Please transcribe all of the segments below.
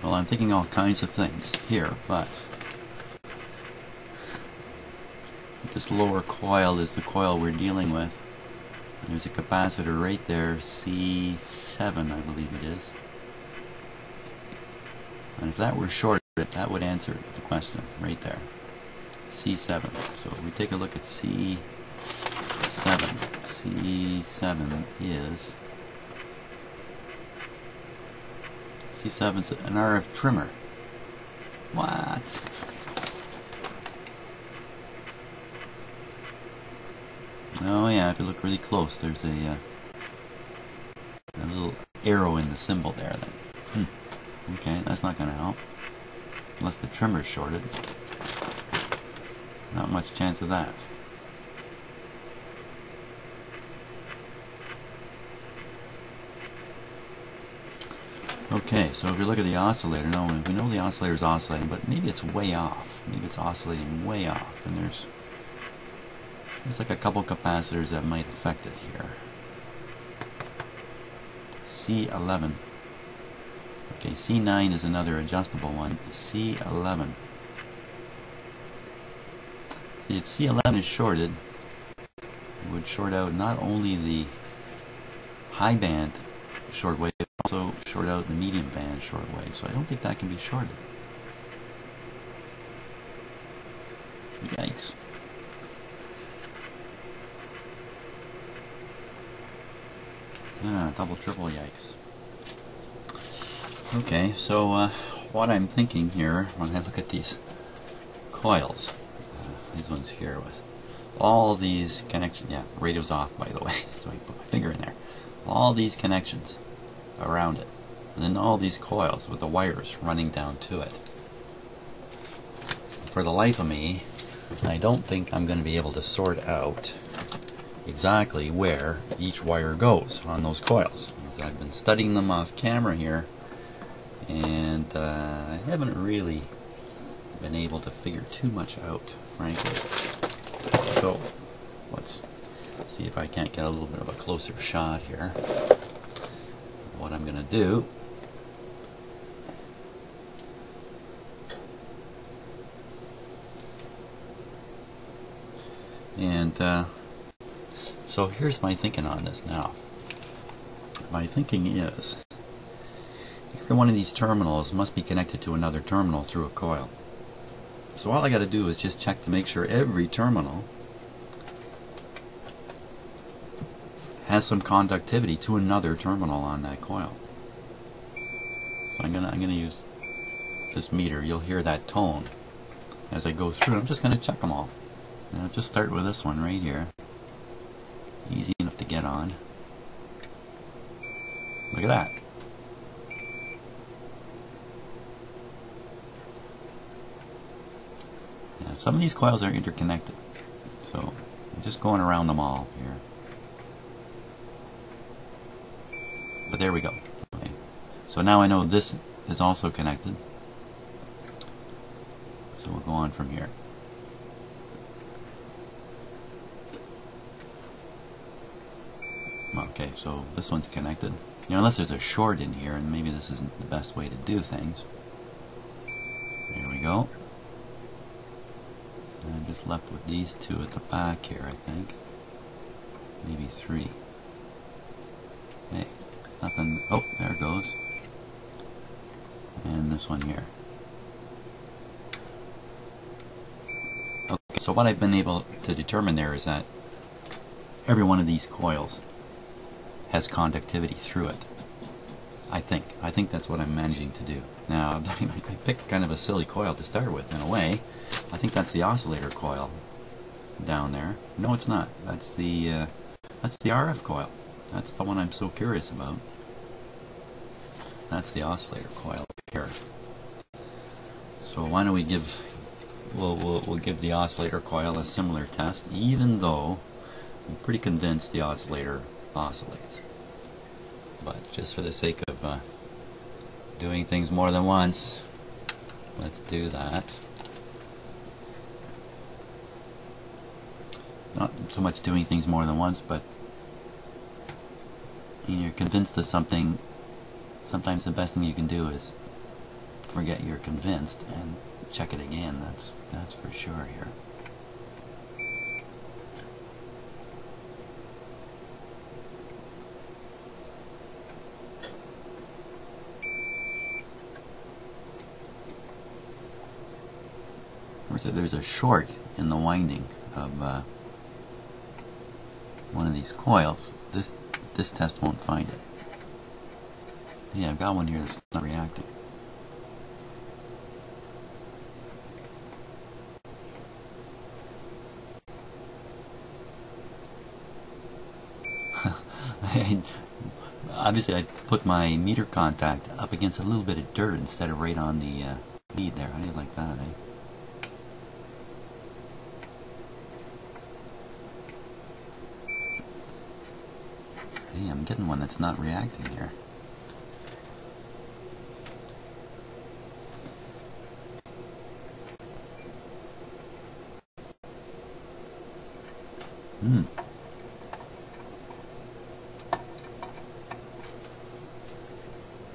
Well, I'm thinking all kinds of things here, but this lower coil is the coil we're dealing with. And there's a capacitor right there, C7 I believe it is. And if that were shorted, that would answer the question right there. C7. So if we take a look at C7, C7 is C7's an RF trimmer. What? Oh yeah, if you look really close, there's a little arrow in the symbol there. Then. Okay, that's not going to help. Unless the trimmer's shorted. Not much chance of that. Okay, so if you look at the oscillator, now we know the oscillator is oscillating, but maybe it's way off. Maybe it's oscillating way off, and there's like a couple capacitors that might affect it here. C11. Okay, C9 is another adjustable one. C11. See, if C11 is shorted, it would short out not only the high band shortwave, but also short out the medium band shortwave. So I don't think that can be shorted. Yikes. Double, triple yikes. Okay, so what I'm thinking here when I look at these coils, these ones here with all these connections, yeah, radio's off by the way, so I put my finger in there, all these connections around it, and then all these coils with the wires running down to it. For the life of me, I don't think I'm going to be able to sort out exactly where each wire goes on those coils. I've been studying them off camera here, and I haven't really been able to figure too much out, frankly. So let's see if I can't get a little bit of a closer shot here. What I'm going to do and so here's my thinking on this now. My thinking is every one of these terminals must be connected to another terminal through a coil. So all I got to do is just check to make sure every terminal has some conductivity to another terminal on that coil. So I'm gonna use this meter. You'll hear that tone as I go through. I'm just gonna check them all. And I'll just start with this one right here. Easy enough to get on. Look at that. Yeah, some of these coils are interconnected, so I'm just going around them all here. But there we go. Okay. So now I know this is also connected. So we'll go on from here. Okay, so this one's connected. You know, unless there's a short in here, and maybe this isn't the best way to do things. There we go. And I'm just left with these two at the back here, I think. Maybe three. Hey, nothing. Oh, there it goes. And this one here. Okay, so what I've been able to determine there is that every one of these coils has conductivity through it. I think that's what I'm managing to do. Now, I picked kind of a silly coil to start with, in a way. I think that's the oscillator coil down there. No, it's not. That's the RF coil. That's the one I'm so curious about. That's the oscillator coil here. So why don't we give we'll give the oscillator coil a similar test, even though I'm pretty convinced the oscillator oscillates. But just for the sake of doing things more than once, let's do that. Not so much doing things more than once, but when you're convinced of something, sometimes the best thing you can do is forget you're convinced and check it again. That's for sure here. There's a short in the winding of one of these coils. This test won't find it. Yeah, I've got one here that's not reacting. Obviously, I put my meter contact up against a little bit of dirt instead of right on the lead there. How do you like that, eh? Hey, I'm getting one that's not reacting here. Hmm.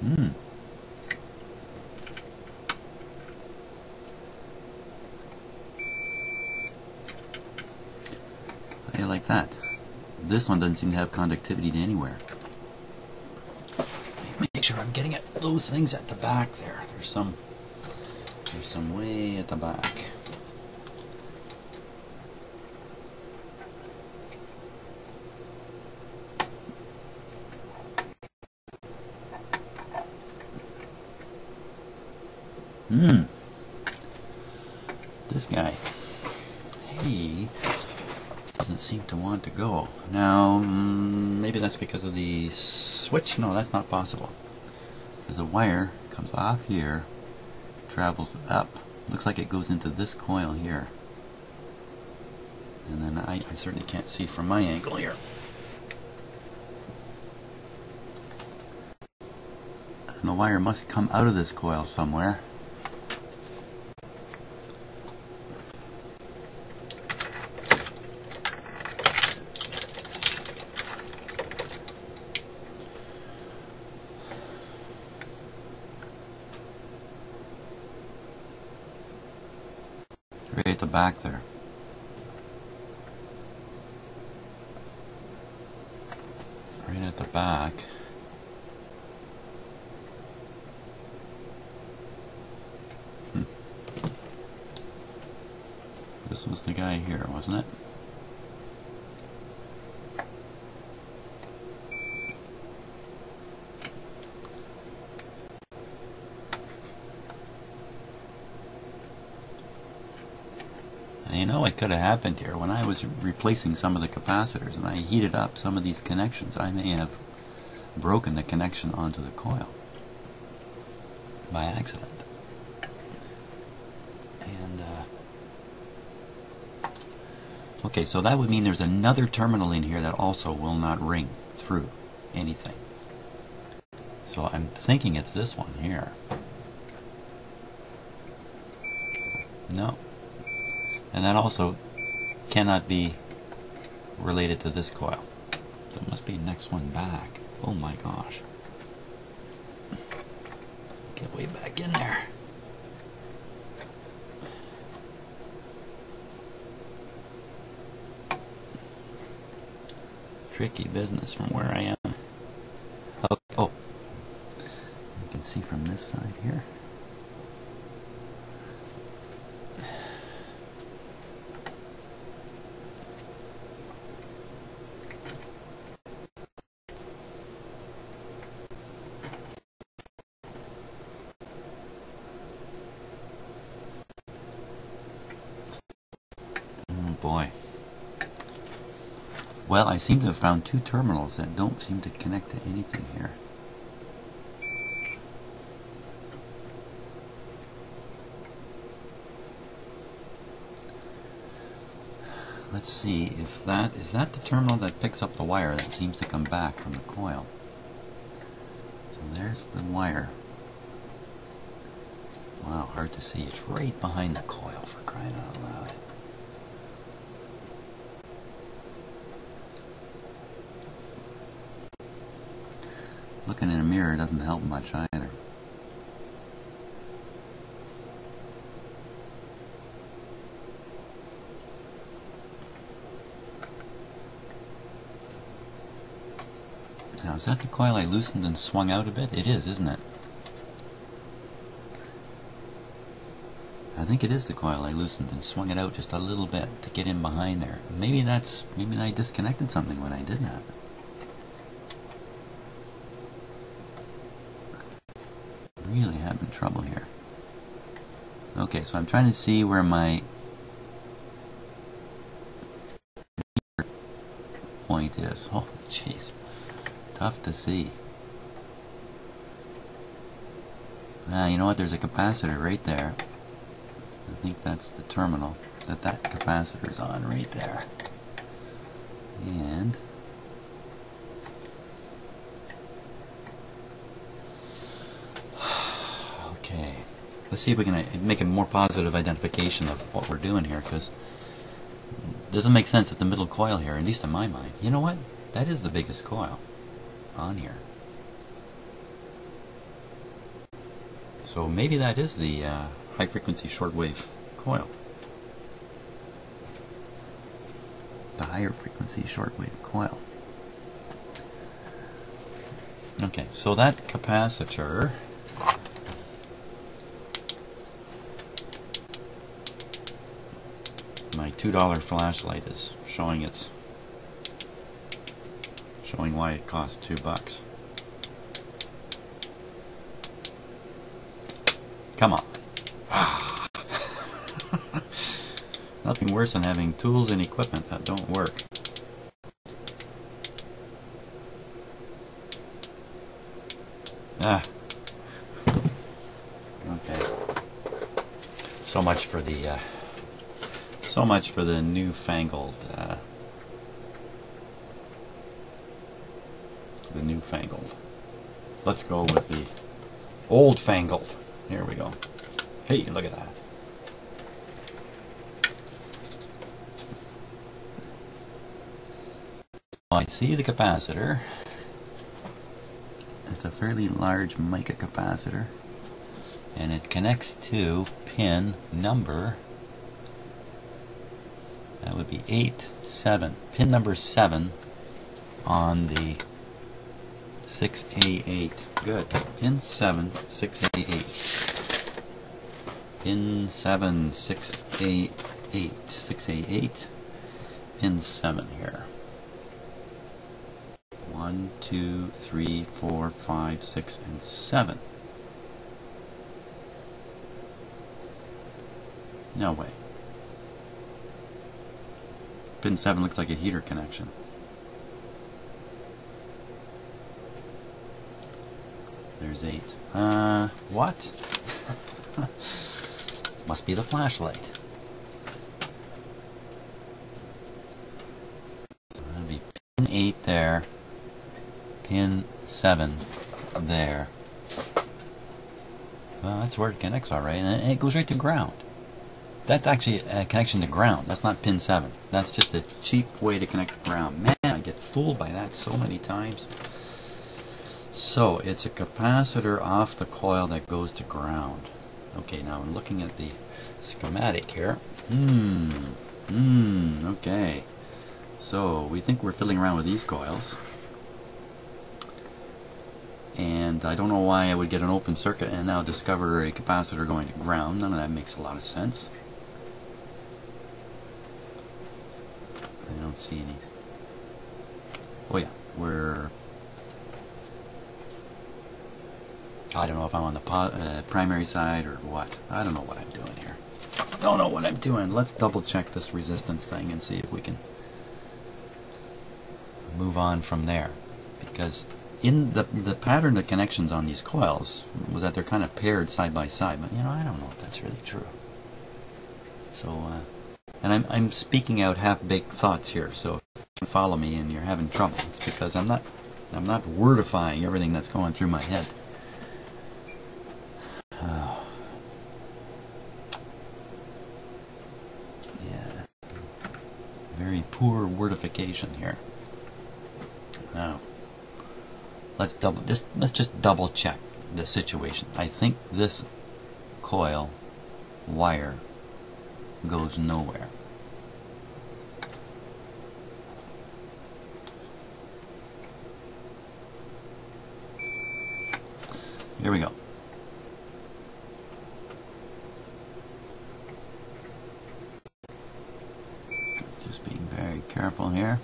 Hmm. How do you like that? This one doesn't seem to have conductivity to anywhere. Make sure I'm getting at those things at the back there. There's some way at the back. This guy, he doesn't seem to want to go. Now, maybe that's because of the switch. No, that's not possible. There's a wire, comes off here, travels up. Looks like it goes into this coil here. And then I certainly can't see from my angle here. And the wire must come out of this coil somewhere. Right at the back there. Right at the back. This was the guy here, wasn't it? You know what could have happened here? When I was replacing some of the capacitors and I heated up some of these connections, I may have broken the connection onto the coil by accident. And okay, so that would mean there's another terminal in here that also will not ring through anything. So I'm thinking it's this one here. No. And that also cannot be related to this coil. So it must be next one back. Oh my gosh. Get way back in there. Tricky business from where I am. Oh. You can see from this side here. Boy. Well, I seem to have found two terminals that don't seem to connect to anything here. Let's see if that is that the terminal that picks up the wire that seems to come back from the coil. So there's the wire. Wow, hard to see. It's right behind the coil, for crying out loud. Looking in a mirror doesn't help much either. Now, is that the coil I loosened and swung out a bit? It is, isn't it? I think it is the coil I loosened and swung it out just a little bit to get in behind there. Maybe I disconnected something when I did that. Really having trouble here. Okay, so I'm trying to see where my point is. Oh, jeez. Tough to see. You know what? There's a capacitor right there. I think that's the terminal that capacitor's on right there. And okay, let's see if we can make a more positive identification of what we're doing here, because it doesn't make sense that the middle coil here, at least in my mind. You know what? That is the biggest coil on here. So maybe that is the high frequency shortwave coil. The higher frequency shortwave coil. Okay, so that capacitor, my $2 flashlight is showing why it cost $2. Come on. Nothing worse than having tools and equipment that don't work. Okay. So much for the newfangled Let's go with the old-fangled. Here we go. Hey, look at that. I see the capacitor. It's a fairly large mica capacitor, and it connects to pin number, that would be 7, pin number 7 on the 6A8. Good. Pin 7, 6A8. Pin 7, 6A8. 6A8. Pin 7 here. 1, 2, 3, 4, 5, 6, and 7. No way. Pin 7 looks like a heater connection. There's 8. What? Must be the flashlight. That'll be pin 8 there. Pin 7 there. Well, that's where it connects, alright, and it goes right to ground. That's actually a connection to ground. That's not pin 7. That's just a cheap way to connect to ground. Man, I get fooled by that so many times. So, it's a capacitor off the coil that goes to ground. Okay, now I'm looking at the schematic here. Okay. So, we think we're fiddling around with these coils. And I don't know why I would get an open circuit and now discover a capacitor going to ground. None of that makes a lot of sense. I don't see any. Oh yeah, I don't know if I'm on the primary side or what. I don't know what I'm doing here. Don't know what I'm doing. Let's double check this resistance thing and see if we can move on from there. Because in the pattern of connections on these coils was that they're kind of paired side by side, but you know, I don't know if that's really true. So, and I'm speaking out half-baked thoughts here. So if you follow me and you're having trouble, it's because I'm not wordifying everything that's going through my head. Yeah, very poor wordification here. Now, let's just double check the situation. I think this coil wire goes nowhere. Here we go. Just being very careful here.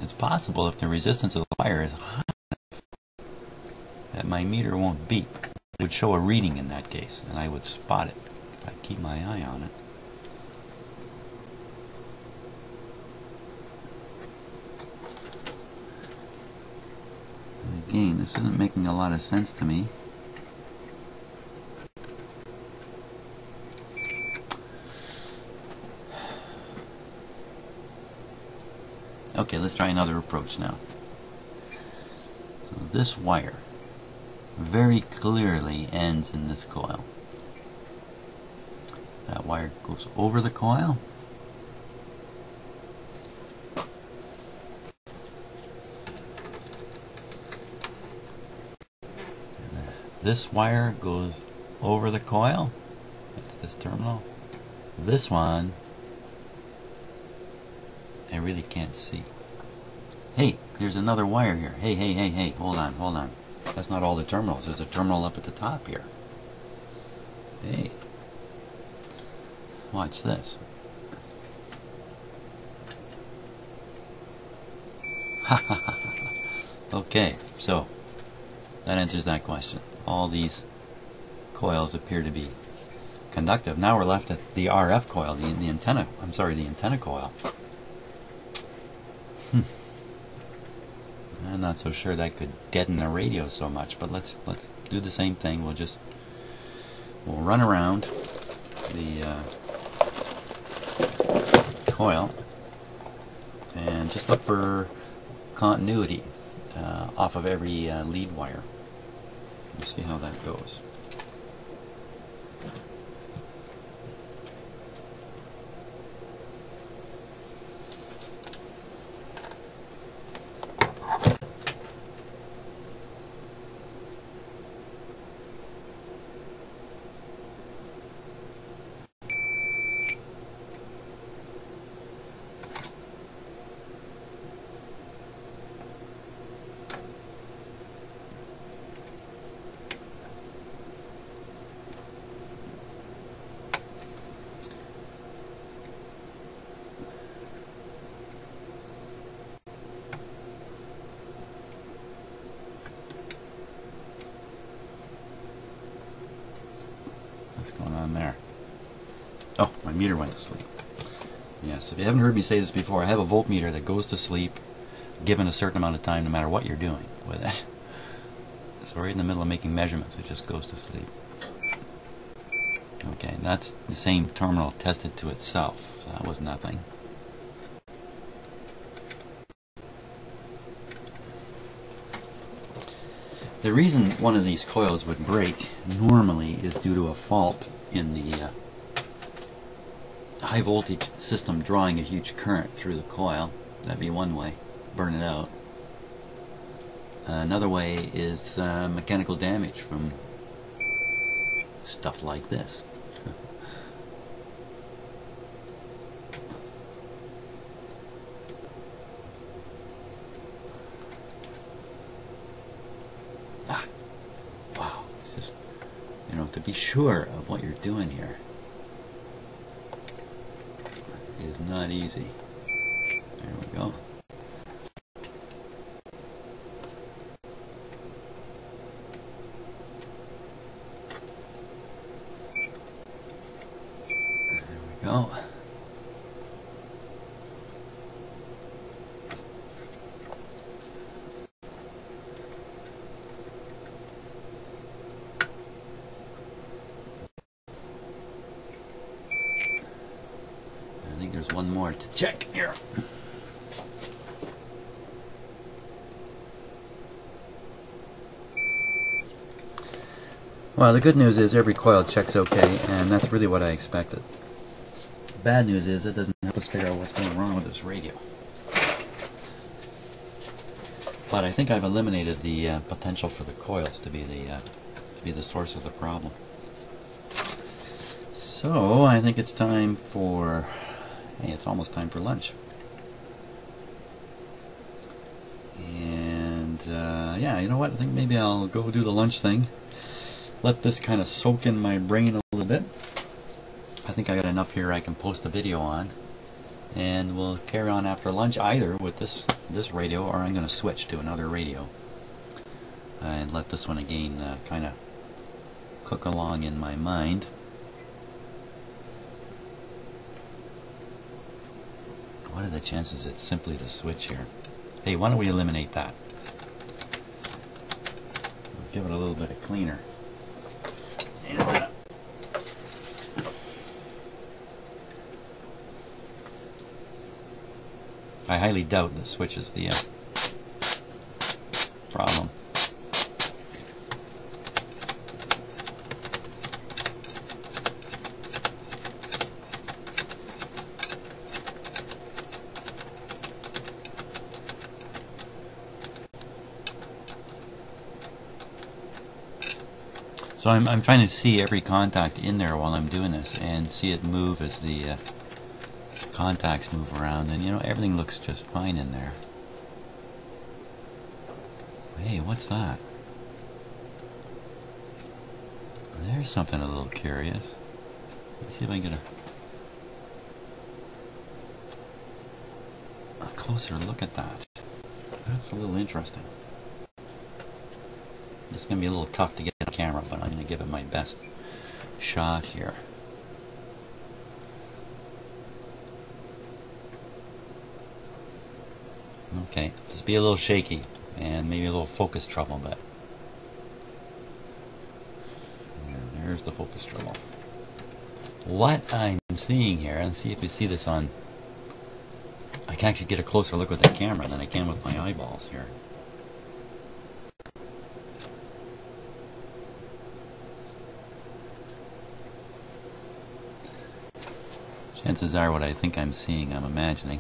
It's possible if the resistance of the wire is high that my meter won't beep. It would show a reading in that case, and I would spot it if I keep my eye on it. And again, this isn't making a lot of sense to me. Okay, let's try another approach now. So this wire very clearly ends in this coil. That wire goes over the coil. This wire goes over the coil. That's this terminal. This one I really can't see. Hey, there's another wire here. Hey, hold on. That's not all the terminals. There's a terminal up at the top here. Hey, watch this. Okay, so that answers that question. All these coils appear to be conductive. Now we're left at the RF coil, the antenna. I'm sorry, the antenna coil. I'm not so sure that could deaden the radio so much, but let's do the same thing. We'll run around the coil and just look for continuity off of every lead wire. We'll see how that goes. What's going on there? Oh, my meter went to sleep. Yes, if you haven't heard me say this before, I have a voltmeter that goes to sleep given a certain amount of time, no matter what you're doing with it. So right in the middle of making measurements, it just goes to sleep. Okay, that's the same terminal tested to itself, so that was nothing. The reason one of these coils would break normally is due to a fault in the high voltage system drawing a huge current through the coil. That'd be one way, burn it out. Another way is mechanical damage from stuff like this. Wow, it's just, to be sure of what you're doing here is not easy. There we go. Go. I think there's one more to check here. Well, the good news is every coil checks okay, and that's really what I expected. Bad news is it doesn't help us figure out what's going wrong with this radio. But I think I've eliminated the potential for the coils to be the source of the problem. So I think it's time for Hey, it's almost time for lunch. And yeah, you know what? I think maybe I'll go do the lunch thing. Let this kind of soak in my brain a little bit. I think I got enough here I can post a video on. And we'll carry on after lunch either with this radio, or I'm going to switch to another radio. And let this one again kind of cook along in my mind. What are the chances it's simply the switch here? Hey, why don't we eliminate that? Give it a little bit of cleaner. And, I highly doubt the switch is the problem. So I'm trying to see every contact in there while I'm doing this and see it move as the contacts move around, and you know, everything looks just fine in there. Hey, what's that? There's something a little curious. Let's see if I can get a closer look at that. That's a little interesting. It's going to be a little tough to get on camera, but I'm going to give it my best shot here. Okay, just be a little shaky and maybe a little focus trouble, but there's the focus trouble. What I'm seeing here, and see if you see this on, I can actually get a closer look with the camera than I can with my eyeballs here. Chances are what I think I'm seeing, I'm imagining.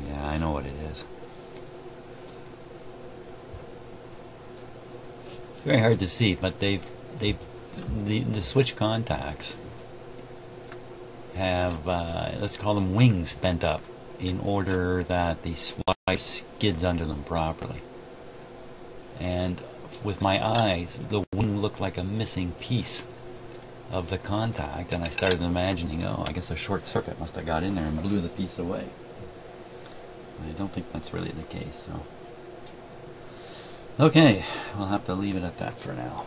Yeah, I know what it is. It's very hard to see, but the switch contacts have, let's call them wings bent up in order that the splice skids under them properly. And with my eyes, the wing looked like a missing piece of the contact, and I started imagining, oh, I guess a short circuit must have got in there and blew the piece away. I don't think that's really the case, so. Okay, we'll have to leave it at that for now.